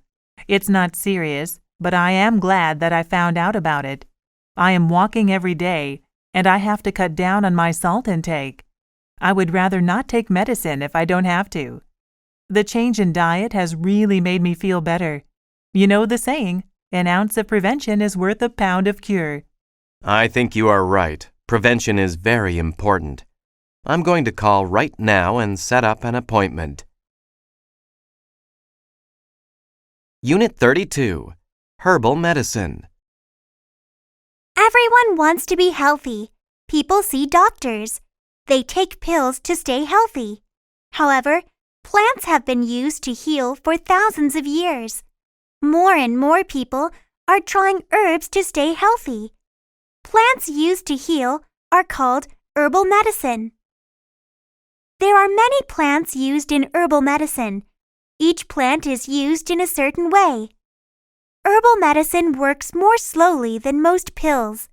It's not serious, but I am glad that I found out about it. I am walking every day, and I have to cut down on my salt intake. I would rather not take medicine if I don't have to. The change in diet has really made me feel better. You know the saying, an ounce of prevention is worth a pound of cure. I think you are right. Prevention is very important. I'm going to call right now and set up an appointment. Unit 32. Herbal Medicine. Everyone wants to be healthy. People see doctors. They take pills to stay healthy. However, plants have been used to heal for thousands of years. More and more people are trying herbs to stay healthy. Plants used to heal are called herbal medicine. There are many plants used in herbal medicine. Each plant is used in a certain way. Herbal medicine works more slowly than most pills.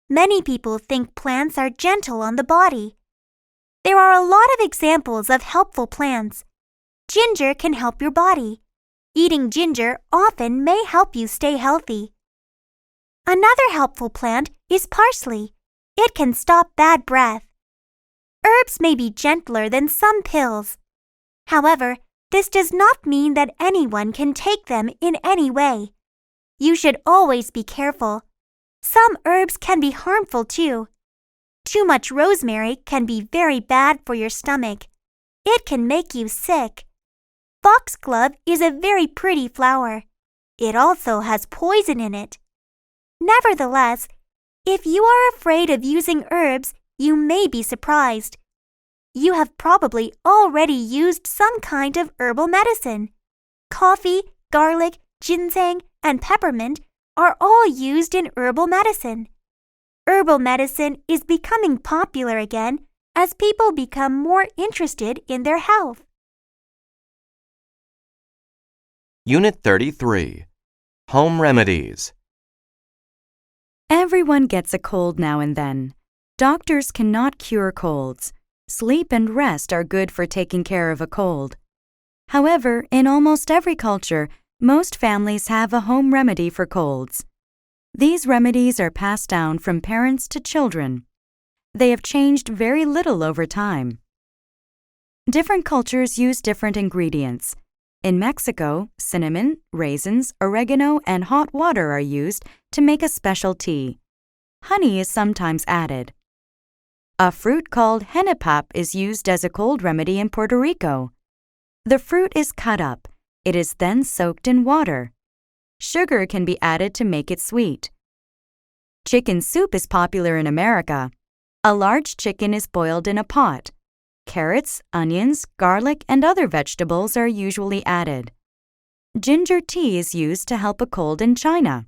Many people think plants are gentle on the body. There are a lot of examples of helpful plants. Ginger can help your body. Eating ginger often may help you stay healthy. Another helpful plant is parsley. It can stop bad breath. Herbs may be gentler than some pills. However, this does not mean that anyone can take them in any way. You should always be careful. Some herbs can be harmful too. Too much rosemary can be very bad for your stomach. It can make you sick. Foxglove is a very pretty flower. It also has poison in it. Nevertheless, if you are afraid of using herbs, you may be surprised. You have probably already used some kind of herbal medicine. Coffee, garlic, ginseng, and peppermint are all used in herbal medicine. Herbal medicine is becoming popular again as people become more interested in their health. Unit 33. Home Remedies. Everyone gets a cold now and then. Doctors cannot cure colds. Sleep and rest are good for taking care of a cold. However, in almost every culture, most families have a home remedy for colds. These remedies are passed down from parents to children. They have changed very little over time. Different cultures use different ingredients. In Mexico, cinnamon, raisins, oregano, and hot water are used to make a special tea. Honey is sometimes added. A fruit called henipap is used as a cold remedy in Puerto Rico. The fruit is cut up. It is then soaked in water. Sugar can be added to make it sweet. Chicken soup is popular in America. A large chicken is boiled in a pot. Carrots, onions, garlic, and other vegetables are usually added. Ginger tea is used to help a cold in China.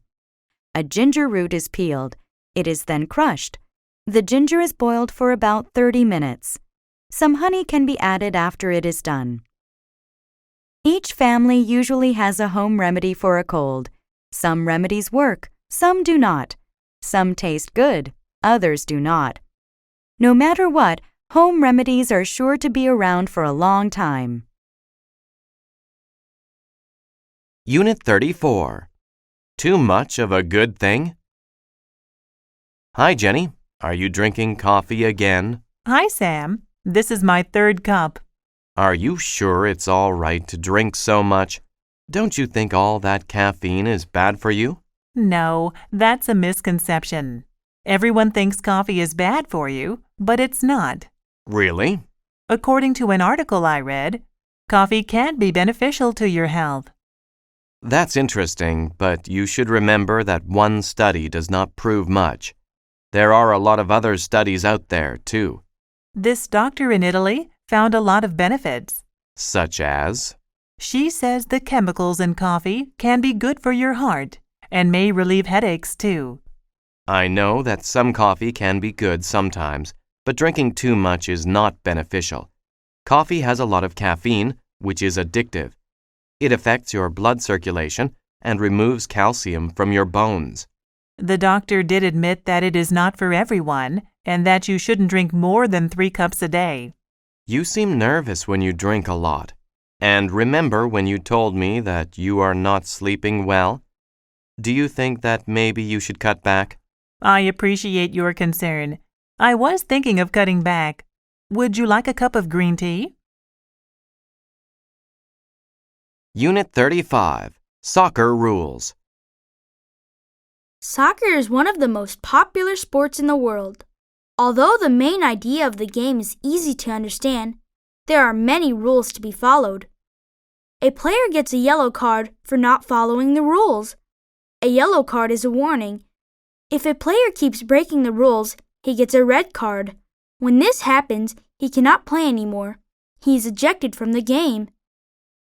A ginger root is peeled. It is then crushed. The ginger is boiled for about 30 minutes. Some honey can be added after it is done. Each family usually has a home remedy for a cold. Some remedies work, some do not. Some taste good, others do not. No matter what, home remedies are sure to be around for a long time. Unit 34. Too much of a good thing? Hi, Jenny. Are you drinking coffee again? Hi, Sam. This is my third cup. Are you sure it's all right to drink so much? Don't you think all that caffeine is bad for you? No, that's a misconception. Everyone thinks coffee is bad for you, but it's not. Really? According to an article I read, coffee can be beneficial to your health. That's interesting, but you should remember that one study does not prove much. There are a lot of other studies out there, too. This doctor in Italy found a lot of benefits. Such as? She says the chemicals in coffee can be good for your heart and may relieve headaches, too. I know that some coffee can be good sometimes, but drinking too much is not beneficial. Coffee has a lot of caffeine, which is addictive. It affects your blood circulation and removes calcium from your bones. The doctor did admit that it is not for everyone and that you shouldn't drink more than 3 cups a day. You seem nervous when you drink a lot. And remember when you told me that you are not sleeping well? Do you think that maybe you should cut back? I appreciate your concern. I was thinking of cutting back. Would you like a cup of green tea? Unit 35. Soccer Rules. Soccer is one of the most popular sports in the world. Although the main idea of the game is easy to understand, there are many rules to be followed. A player gets a yellow card for not following the rules. A yellow card is a warning. If a player keeps breaking the rules, he gets a red card. When this happens, he cannot play anymore. He is ejected from the game.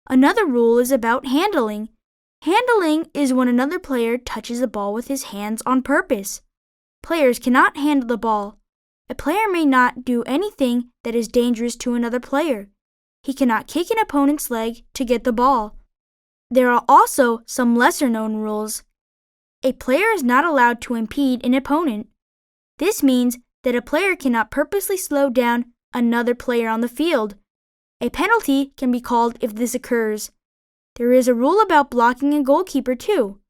Another rule is about handling. Handling is when another player touches the ball with his hands on purpose. Players cannot handle the ball. A player may not do anything that is dangerous to another player. He cannot kick an opponent's leg to get the ball. There are also some lesser-known rules. A player is not allowed to impede an opponent. This means that a player cannot purposely slow down another player on the field. A penalty can be called if this occurs. There is a rule about blocking a goalkeeper too.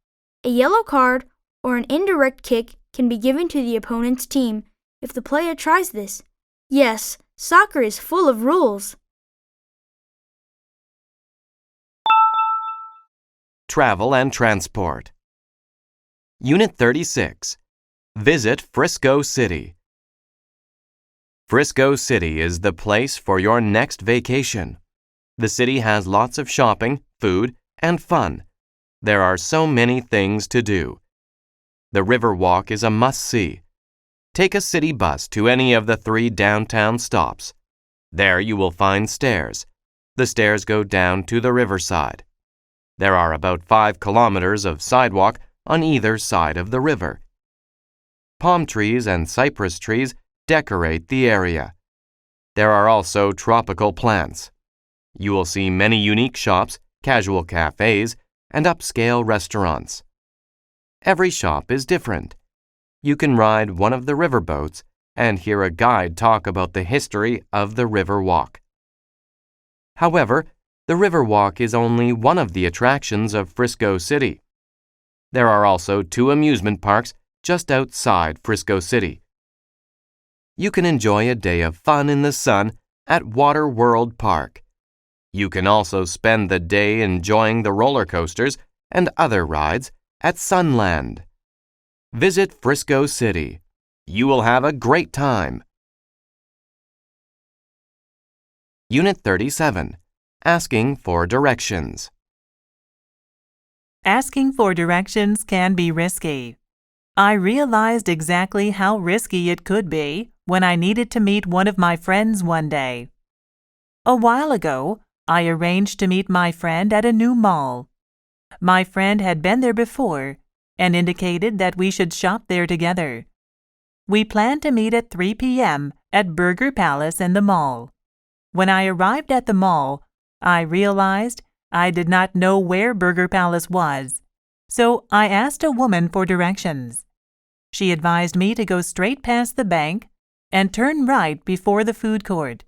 A yellow card or an indirect kick can be given to the opponent's team if the player tries this. Yes, soccer is full of rules. Travel and Transport. Unit 36. Visit Frisco City. Frisco City is the place for your next vacation. The city has lots of shopping, food, and fun. There are so many things to do. The Riverwalk is a must-see. Take a city bus to any of the 3 downtown stops. There you will find stairs. The stairs go down to the riverside. There are about 5 kilometers of sidewalk on either side of the river. Palm trees and cypress trees decorate the area. There are also tropical plants. You will see many unique shops, casual cafes, and upscale restaurants. Every shop is different. You can ride one of the riverboats and hear a guide talk about the history of the Riverwalk. However, the Riverwalk is only one of the attractions of Frisco City. There are also 2 amusement parks just outside Frisco City. You can enjoy a day of fun in the sun at Water World Park. You can also spend the day enjoying the roller coasters and other rides at Sunland. Visit Frisco City. You will have a great time. Unit 37. Asking for directions. Asking for directions can be risky. I realized exactly how risky it could be when I needed to meet one of my friends one day. A while ago, I arranged to meet my friend at a new mall. My friend had been there before and indicated that we should shop there together. We planned to meet at 3 p.m. at Burger Palace in the mall. When I arrived at the mall, I realized I did not know where Burger Palace was, so I asked a woman for directions. She advised me to go straight past the bank and turn right before the food court.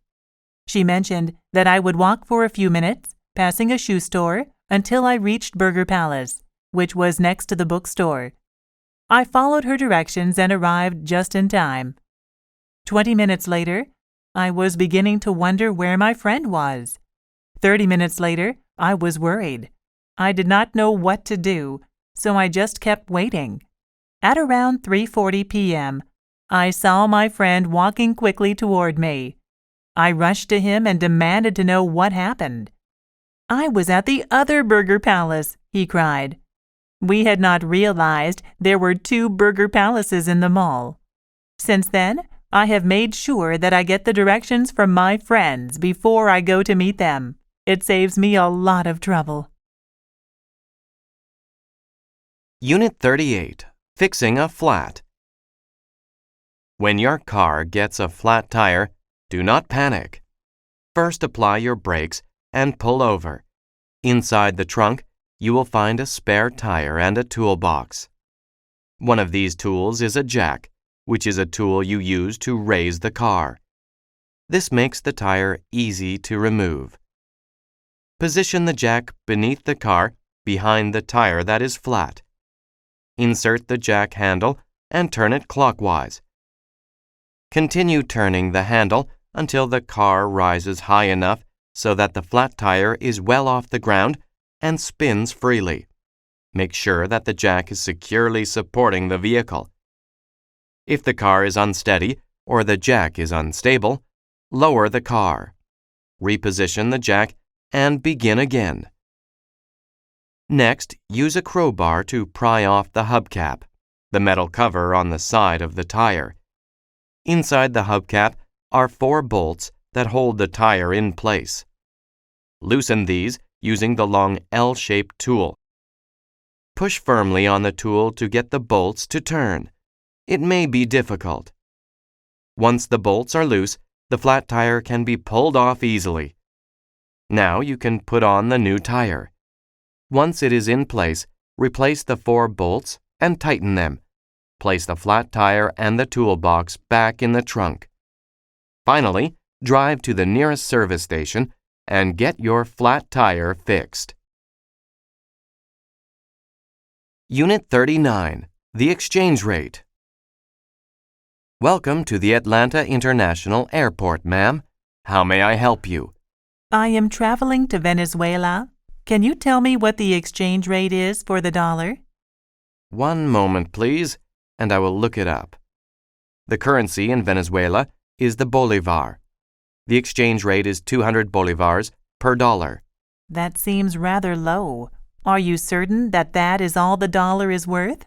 She mentioned that I would walk for a few minutes, passing a shoe store, until I reached Burger Palace, which was next to the bookstore. I followed her directions and arrived just in time. 20 minutes later, I was beginning to wonder where my friend was. 30 minutes later, I was worried. I did not know what to do, so I just kept waiting. At around 3:40 p.m., I saw my friend walking quickly toward me. I rushed to him and demanded to know what happened. "I was at the other Burger Palace," he cried. We had not realized there were 2 Burger Palaces in the mall. Since then, I have made sure that I get the directions from my friends before I go to meet them. It saves me a lot of trouble. Unit 38. Fixing a flat. When your car gets a flat tire, do not panic. First apply your brakes and pull over. Inside the trunk, you will find a spare tire and a toolbox. One of these tools is a jack, which is a tool you use to raise the car. This makes the tire easy to remove. Position the jack beneath the car, behind the tire that is flat. Insert the jack handle and turn it clockwise. Continue turning the handle until the car rises high enough so that the flat tire is well off the ground and spins freely. Make sure that the jack is securely supporting the vehicle. If the car is unsteady or the jack is unstable, lower the car. Reposition the jack and begin again. Next, use a crowbar to pry off the hubcap, the metal cover on the side of the tire. Inside the hubcap are 4 bolts that hold the tire in place. Loosen these using the long L-shaped tool. Push firmly on the tool to get the bolts to turn. It may be difficult. Once the bolts are loose, the flat tire can be pulled off easily. Now you can put on the new tire. Once it is in place, replace the 4 bolts and tighten them. Place the flat tire and the toolbox back in the trunk. Finally, drive to the nearest service station and get your flat tire fixed. Unit 39. The exchange rate. Welcome to the Atlanta International Airport, ma'am. How may I help you? I am traveling to Venezuela. Can you tell me what the exchange rate is for the dollar? One moment, please, and I will look it up. The currency in Venezuela is the bolivar. The exchange rate is 200 bolivars per dollar. That seems rather low. Are you certain that that is all the dollar is worth?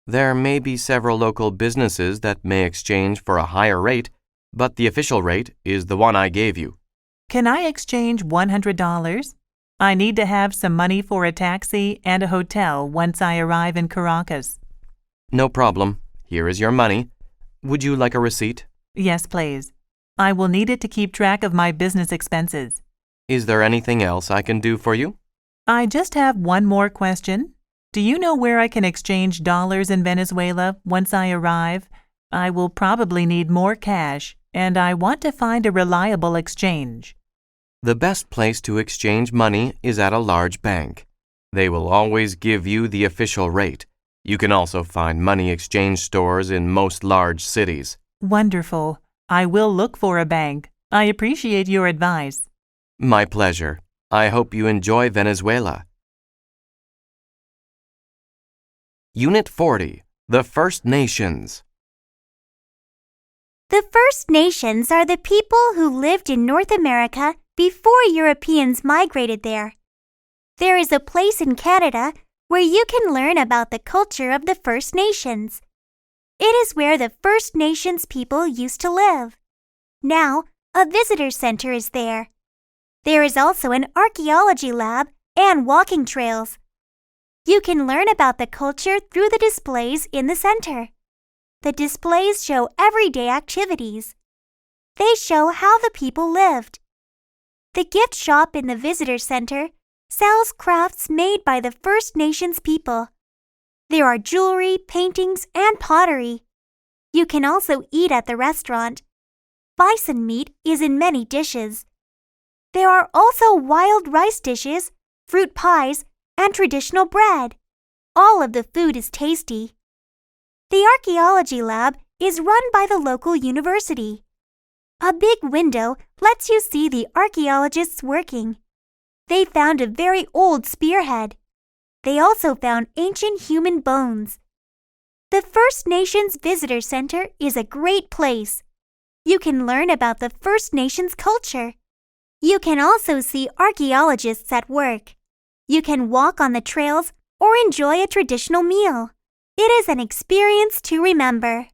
There may be several local businesses that may exchange for a higher rate, but the official rate is the one I gave you. Can I exchange $100? I need to have some money for a taxi and a hotel once I arrive in Caracas. No problem. Here is your money. Would you like a receipt? Yes, please. I will need it to keep track of my business expenses. Is there anything else I can do for you? I just have one more question. Do you know where I can exchange dollars in Venezuela once I arrive? I will probably need more cash, and I want to find a reliable exchange. The best place to exchange money is at a large bank. They will always give you the official rate. You can also find money exchange stores in most large cities. Wonderful. I will look for a bank. I appreciate your advice. My pleasure. I hope you enjoy Venezuela. Unit 40. The First Nations. The First Nations are the people who lived in North America before Europeans migrated there. There is a place in Canada where you can learn about the culture of the First Nations. It is where the First Nations people used to live. Now, a visitor center is there. There is also an archaeology lab and walking trails. You can learn about the culture through the displays in the center. The displays show everyday activities. They show how the people lived. The gift shop in the visitor center sells crafts made by the First Nations people. There are jewelry, paintings, and pottery. You can also eat at the restaurant. Bison meat is in many dishes. There are also wild rice dishes, fruit pies, and traditional bread. All of the food is tasty. The archaeology lab is run by the local university. A big window lets you see the archaeologists working. They found a very old spearhead. They also found ancient human bones. The First Nations Visitor Center is a great place. You can learn about the First Nations culture. You can also see archaeologists at work. You can walk on the trails or enjoy a traditional meal. It is an experience to remember.